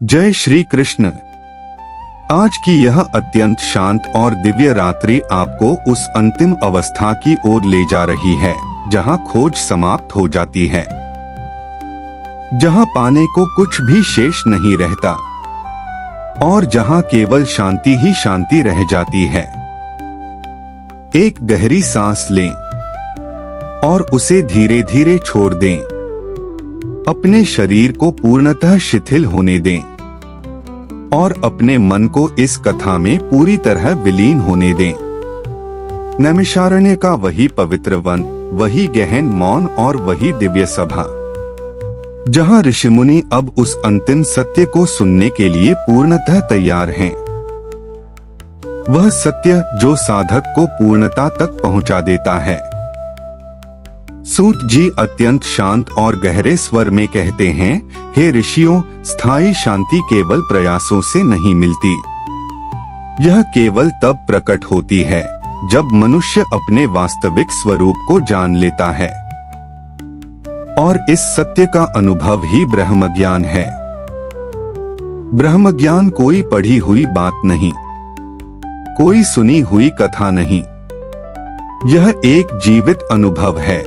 जय श्री कृष्ण। आज की यह अत्यंत शांत और दिव्य रात्रि आपको उस अंतिम अवस्था की ओर ले जा रही है जहां खोज समाप्त हो जाती है, जहां पाने को कुछ भी शेष नहीं रहता और जहां केवल शांति ही शांति रह जाती है। एक गहरी सांस लें और उसे धीरे धीरे छोड़ दें। अपने शरीर को पूर्णतः शिथिल होने दें और अपने मन को इस कथा में पूरी तरह विलीन होने दें। नैमिषारण्य का वही पवित्र वन, वही गहन मौन और वही दिव्य सभा, जहां ऋषिमुनि अब उस अंतिम सत्य को सुनने के लिए पूर्णतः तैयार हैं। वह सत्य जो साधक को पूर्णता तक पहुंचा देता है। सूत जी अत्यंत शांत और गहरे स्वर में कहते हैं, हे ऋषियों, स्थायी शांति केवल प्रयासों से नहीं मिलती। यह केवल तब प्रकट होती है जब मनुष्य अपने वास्तविक स्वरूप को जान लेता है। और इस सत्य का अनुभव ही ब्रह्म ज्ञान है। ब्रह्म ज्ञान कोई पढ़ी हुई बात नहीं, कोई सुनी हुई कथा नहीं। यह एक जीवित अनुभव है।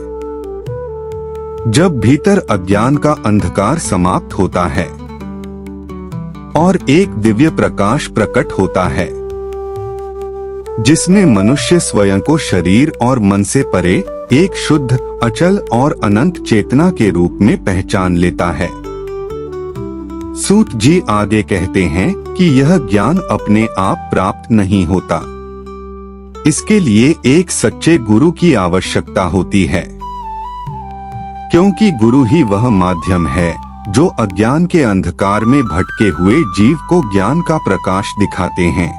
जब भीतर अज्ञान का अंधकार समाप्त होता है और एक दिव्य प्रकाश प्रकट होता है, जिसमें मनुष्य स्वयं को शरीर और मन से परे एक शुद्ध, अचल और अनंत चेतना के रूप में पहचान लेता है। सूत जी आगे कहते हैं कि यह ज्ञान अपने आप प्राप्त नहीं होता। इसके लिए एक सच्चे गुरु की आवश्यकता होती है, क्योंकि गुरु ही वह माध्यम है जो अज्ञान के अंधकार में भटके हुए जीव को ज्ञान का प्रकाश दिखाते हैं।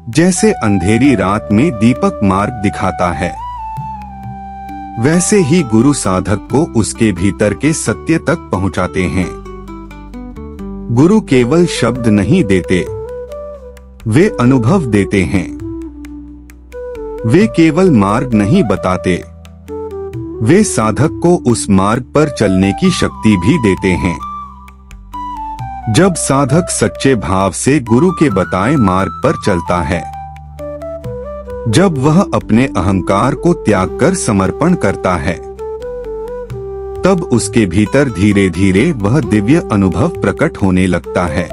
जैसे अंधेरी रात में दीपक मार्ग दिखाता है, वैसे ही गुरु साधक को उसके भीतर के सत्य तक पहुंचाते हैं। गुरु केवल शब्द नहीं देते, वे अनुभव देते हैं। वे केवल मार्ग नहीं बताते, वे साधक को उस मार्ग पर चलने की शक्ति भी देते हैं। जब साधक सच्चे भाव से गुरु के बताए मार्ग पर चलता है, जब वह अपने अहंकार को त्याग कर समर्पण करता है, तब उसके भीतर धीरे धीरे वह दिव्य अनुभव प्रकट होने लगता है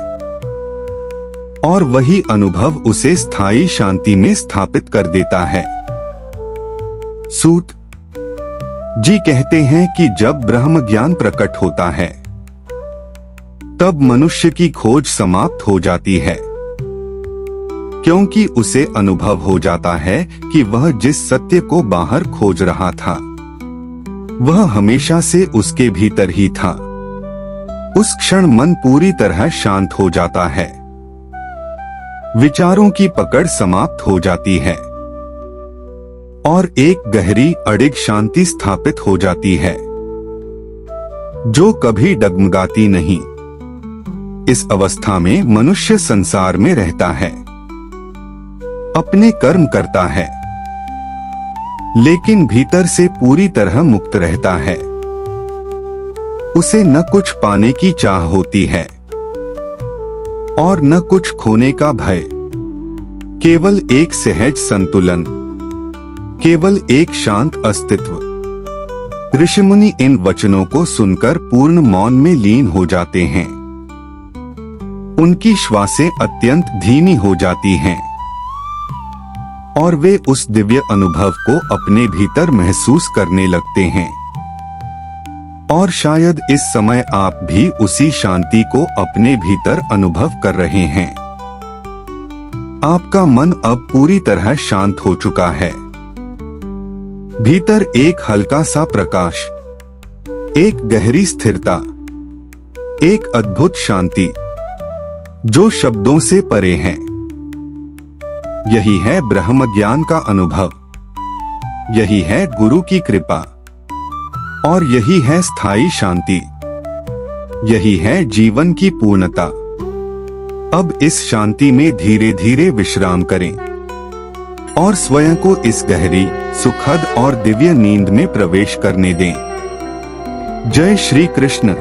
और वही अनुभव उसे स्थायी शांति में स्थापित कर देता है। सूत जी कहते हैं कि जब ब्रह्म ज्ञान प्रकट होता है, तब मनुष्य की खोज समाप्त हो जाती है, क्योंकि उसे अनुभव हो जाता है कि वह जिस सत्य को बाहर खोज रहा था, वह हमेशा से उसके भीतर ही था। उस क्षण मन पूरी तरह शांत हो जाता है, विचारों की पकड़ समाप्त हो जाती है और एक गहरी अडिग शांति स्थापित हो जाती है, जो कभी डगमगाती नहीं। इस अवस्था में मनुष्य संसार में रहता है, अपने कर्म करता है, लेकिन भीतर से पूरी तरह मुक्त रहता है। उसे न कुछ पाने की चाह होती है और न कुछ खोने का भय, केवल एक सहज संतुलन, केवल एक शांत अस्तित्व। ऋषिमुनि इन वचनों को सुनकर पूर्ण मौन में लीन हो जाते हैं। उनकी श्वासें अत्यंत धीमी हो जाती हैं और वे उस दिव्य अनुभव को अपने भीतर महसूस करने लगते हैं। और शायद इस समय आप भी उसी शांति को अपने भीतर अनुभव कर रहे हैं। आपका मन अब पूरी तरह शांत हो चुका है। भीतर एक हल्का सा प्रकाश, एक गहरी स्थिरता, एक अद्भुत शांति जो शब्दों से परे है। यही है ब्रह्म ज्ञान का अनुभव, यही है गुरु की कृपा और यही है स्थायी शांति, यही है जीवन की पूर्णता। अब इस शांति में धीरे धीरे विश्राम करें और स्वयं को इस गहरी, सुखद और दिव्य नींद में प्रवेश करने दें। जय श्री कृष्ण।